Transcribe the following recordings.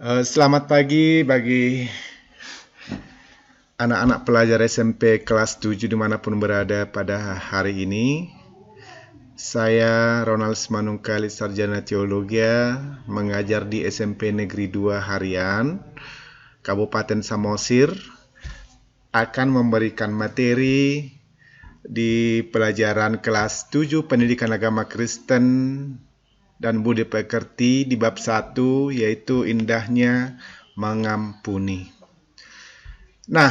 Selamat pagi bagi anak-anak pelajar SMP kelas 7 dimanapun berada pada hari ini. Saya Ronald Manungkali, Sarjana Teologi, mengajar di SMP Negeri 2 Harian, Kabupaten Samosir, akan memberikan materi di pelajaran kelas 7 Pendidikan Agama Kristen dan Budi Pekerti di bab 1, yaitu indahnya mengampuni. Nah,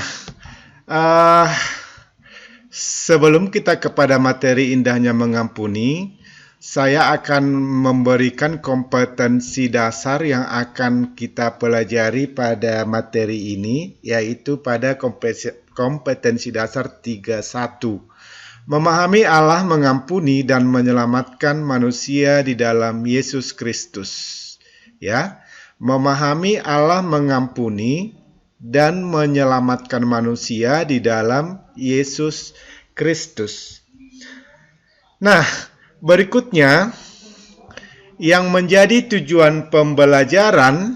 sebelum kita kepada materi indahnya mengampuni, saya akan memberikan kompetensi dasar yang akan kita pelajari pada materi ini, yaitu pada kompetensi dasar 3.1. Memahami Allah mengampuni dan menyelamatkan manusia di dalam Yesus Kristus. Ya, memahami Allah mengampuni dan menyelamatkan manusia di dalam Yesus Kristus. Nah, berikutnya yang menjadi tujuan pembelajaran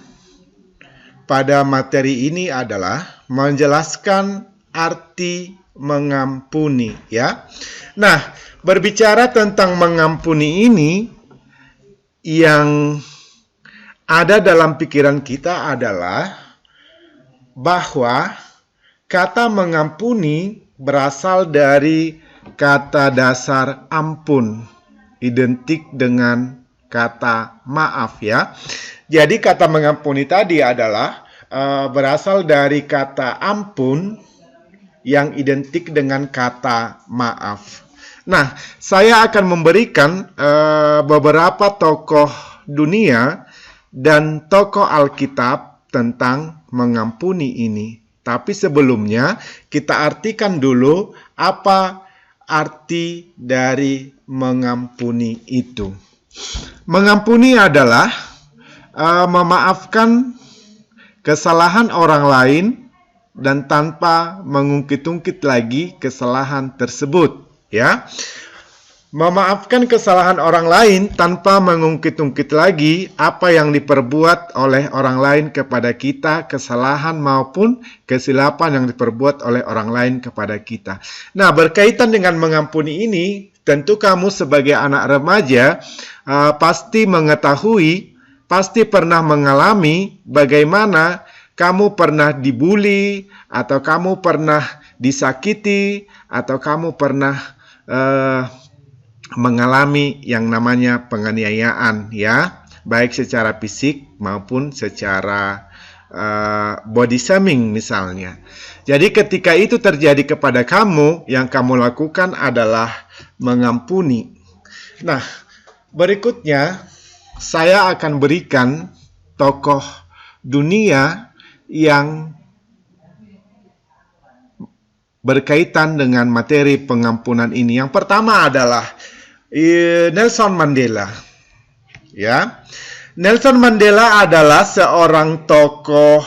pada materi ini adalah menjelaskan arti mengampuni, ya. Nah, berbicara tentang mengampuni ini, yang ada dalam pikiran kita adalah bahwa kata mengampuni berasal dari kata dasar ampun, identik dengan kata maaf, ya. Jadi kata mengampuni tadi adalah berasal dari kata ampun yang identik dengan kata maaf. Nah, saya akan memberikan beberapa tokoh dunia dan tokoh Alkitab tentang mengampuni ini. Tapi sebelumnya kita artikan dulu apa arti dari mengampuni itu. Mengampuni adalah memaafkan kesalahan orang lain dan tanpa mengungkit-ungkit lagi kesalahan tersebut, ya. Memaafkan kesalahan orang lain tanpa mengungkit-ungkit lagi apa yang diperbuat oleh orang lain kepada kita, kesalahan maupun kesilapan yang diperbuat oleh orang lain kepada kita. Nah, berkaitan dengan mengampuni ini, tentu kamu sebagai anak remaja pasti mengetahui, pasti pernah mengalami bagaimana kamu pernah dibully, atau kamu pernah disakiti, atau kamu pernah mengalami yang namanya penganiayaan, ya, baik secara fisik maupun secara body shaming misalnya. Jadi ketika itu terjadi kepada kamu, yang kamu lakukan adalah mengampuni. Nah, berikutnya saya akan berikan tokoh dunia yang berkaitan dengan materi pengampunan ini. Yang pertama adalah Nelson Mandela. Ya, Nelson Mandela adalah seorang tokoh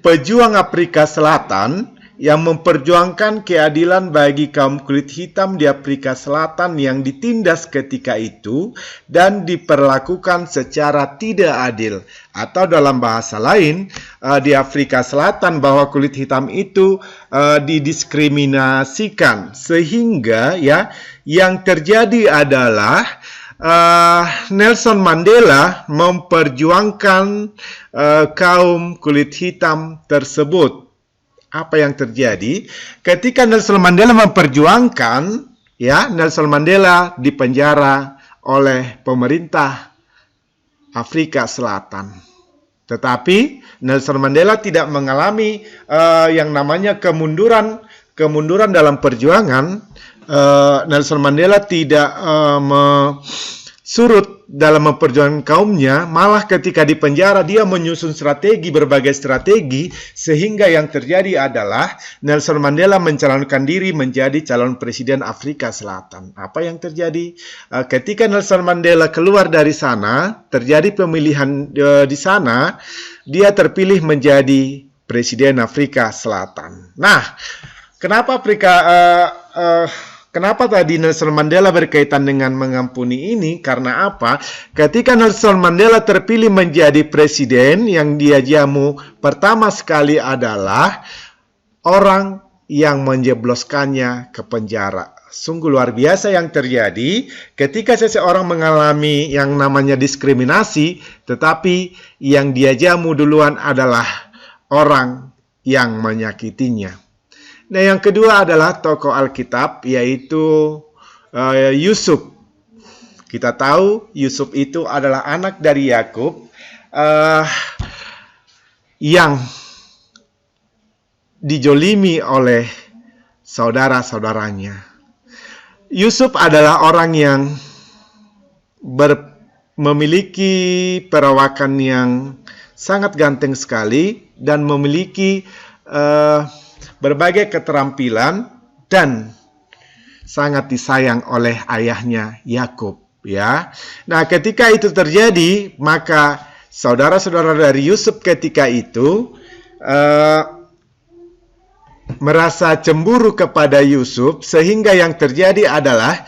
pejuang Afrika Selatan yang memperjuangkan keadilan bagi kaum kulit hitam di Afrika Selatan yang ditindas ketika itu dan diperlakukan secara tidak adil. Atau dalam bahasa lain, di Afrika Selatan bahwa kulit hitam itu didiskriminasikan. Sehingga ya, yang terjadi adalah Nelson Mandela memperjuangkan kaum kulit hitam tersebut. Apa yang terjadi ketika Nelson Mandela memperjuangkan, ya, Nelson Mandela dipenjara oleh pemerintah Afrika Selatan. Tetapi Nelson Mandela tidak mengalami yang namanya kemunduran dalam perjuangan. Nelson Mandela tidak surut dalam memperjuangkan kaumnya, malah ketika di penjara dia menyusun berbagai strategi, sehingga yang terjadi adalah Nelson Mandela mencalonkan diri menjadi calon presiden Afrika Selatan. Apa yang terjadi? Ketika Nelson Mandela keluar dari sana, terjadi pemilihan di sana, dia terpilih menjadi presiden Afrika Selatan. Nah, kenapa Kenapa tadi Nelson Mandela berkaitan dengan mengampuni ini? Karena apa? Ketika Nelson Mandela terpilih menjadi presiden, yang dia jamu pertama sekali adalah orang yang menjebloskannya ke penjara. Sungguh luar biasa yang terjadi ketika seseorang mengalami yang namanya diskriminasi, tetapi yang dia jamu duluan adalah orang yang menyakitinya. Nah, yang kedua adalah tokoh Alkitab, yaitu Yusuf. Kita tahu Yusuf itu adalah anak dari Yakub yang dijolimi oleh saudara-saudaranya. Yusuf adalah orang yang memiliki perawakan yang sangat ganteng sekali dan memiliki berbagai keterampilan dan sangat disayang oleh ayahnya Yakub, ya. Nah, ketika itu terjadi, maka saudara-saudara dari Yusuf ketika itu merasa cemburu kepada Yusuf, sehingga yang terjadi adalah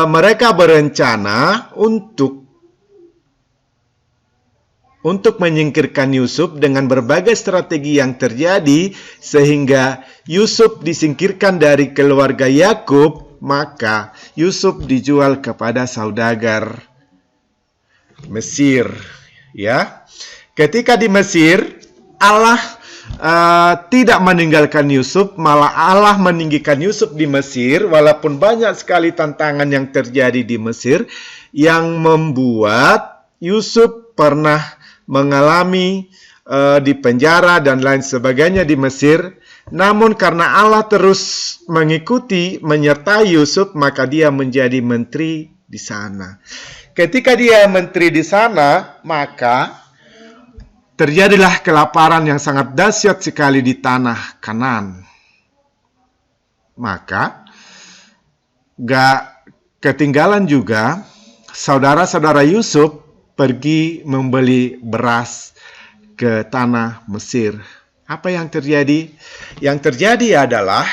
mereka berencana untuk menyingkirkan Yusuf dengan berbagai strategi yang terjadi, sehingga Yusuf disingkirkan dari keluarga Yakub, maka Yusuf dijual kepada saudagar Mesir, ya. Ketika di Mesir, Allah tidak meninggalkan Yusuf, malah Allah meninggikan Yusuf di Mesir, walaupun banyak sekali tantangan yang terjadi di Mesir, yang membuat Yusuf pernah mengalami di penjara dan lain sebagainya di Mesir. Namun karena Allah terus mengikuti, menyertai Yusuf, maka dia menjadi menteri di sana. Ketika dia menteri di sana, maka terjadilah kelaparan yang sangat dahsyat sekali di tanah Kanaan. Maka gak ketinggalan juga saudara-saudara Yusuf pergi membeli beras ke tanah Mesir. Apa yang terjadi? Yang terjadi adalah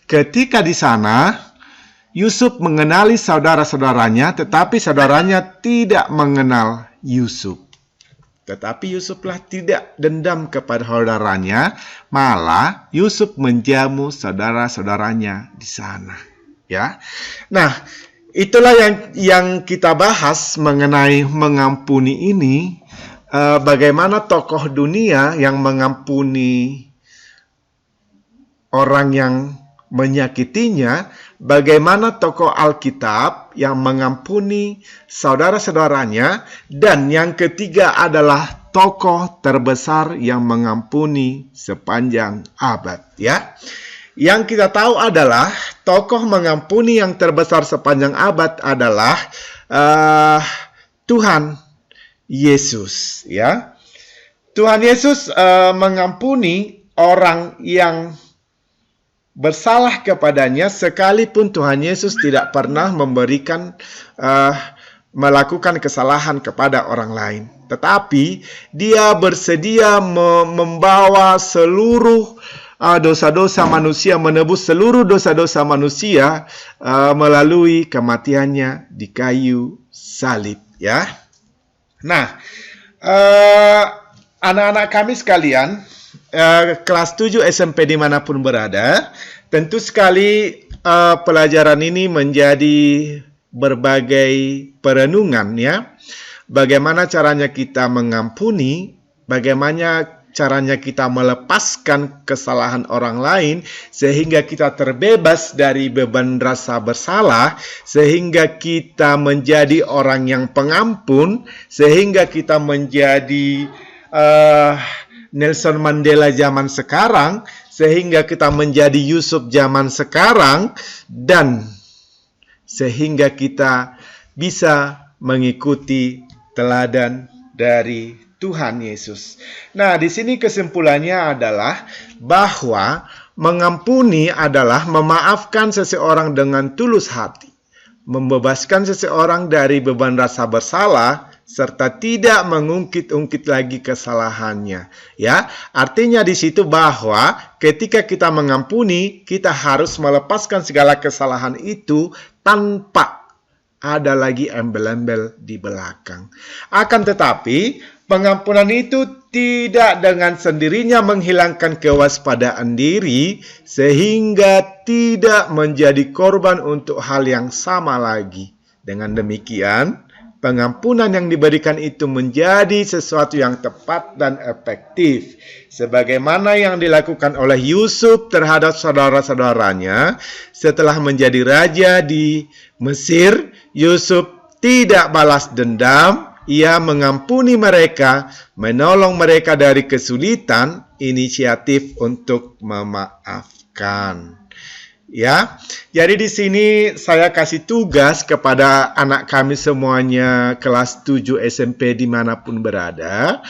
ketika di sana Yusuf mengenali saudara-saudaranya, tetapi saudaranya tidak mengenal Yusuf. Tetapi Yusuflah tidak dendam kepada saudaranya, malah Yusuf menjamu saudara-saudaranya di sana. Ya, nah, itulah yang kita bahas mengenai mengampuni ini. Bagaimana tokoh dunia yang mengampuni orang yang menyakitinya, bagaimana tokoh Alkitab yang mengampuni saudara-saudaranya, dan yang ketiga adalah tokoh terbesar yang mengampuni sepanjang abad, ya. Yang kita tahu adalah tokoh mengampuni yang terbesar sepanjang abad adalah Tuhan Yesus, ya. Tuhan Yesus mengampuni orang yang bersalah kepadanya, sekalipun Tuhan Yesus tidak pernah melakukan kesalahan kepada orang lain. Tetapi dia bersedia membawa seluruh dosa-dosa manusia, menebus seluruh dosa-dosa manusia melalui kematiannya di kayu salib, ya. Nah, anak-anak kami sekalian, kelas 7 SMP dimanapun berada, tentu sekali pelajaran ini menjadi berbagai perenungan, ya. Bagaimana caranya kita mengampuni, bagaimana caranya kita melepaskan kesalahan orang lain, sehingga kita terbebas dari beban rasa bersalah, sehingga kita menjadi orang yang pengampun, sehingga kita menjadi Nelson Mandela zaman sekarang, sehingga kita menjadi Yusuf zaman sekarang, dan sehingga kita bisa mengikuti teladan dari Tuhan Yesus. Nah, di sini kesimpulannya adalah bahwa mengampuni adalah memaafkan seseorang dengan tulus hati, membebaskan seseorang dari beban rasa bersalah, serta tidak mengungkit-ungkit lagi kesalahannya. Ya, artinya di situ bahwa ketika kita mengampuni, kita harus melepaskan segala kesalahan itu tanpa ada lagi embel-embel di belakang. Akan tetapi, pengampunan itu tidak dengan sendirinya menghilangkan kewaspadaan diri, sehingga tidak menjadi korban untuk hal yang sama lagi. Dengan demikian, pengampunan yang diberikan itu menjadi sesuatu yang tepat dan efektif. Sebagaimana yang dilakukan oleh Yusuf terhadap saudara-saudaranya setelah menjadi raja di Mesir, Yusuf tidak balas dendam, ia mengampuni mereka, menolong mereka dari kesulitan, inisiatif untuk memaafkan. Ya, jadi di sini saya kasih tugas kepada anak kami semuanya kelas 7 SMP dimanapun berada.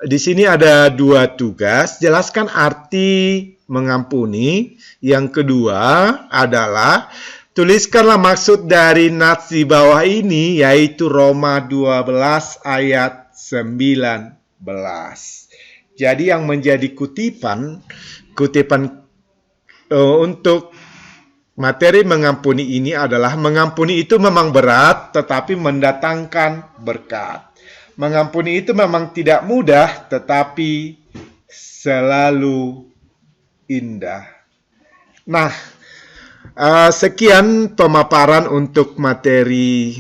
Di sini ada 2 tugas, jelaskan arti mengampuni. Yang kedua adalah tuliskanlah maksud dari nats di bawah ini, yaitu Roma 12 ayat 19. Jadi yang menjadi kutipan untuk materi mengampuni ini adalah mengampuni itu memang berat, tetapi mendatangkan berkat. Mengampuni itu memang tidak mudah, tetapi selalu indah. Nah, sekian pemaparan untuk materi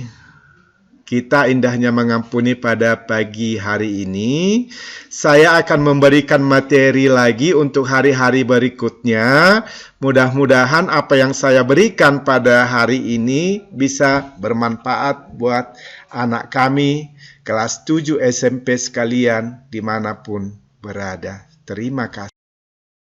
kita indahnya mengampuni pada pagi hari ini. Saya akan memberikan materi lagi untuk hari-hari berikutnya. Mudah-mudahan apa yang saya berikan pada hari ini bisa bermanfaat buat anak kami kelas 7 SMP sekalian dimanapun berada. Terima kasih.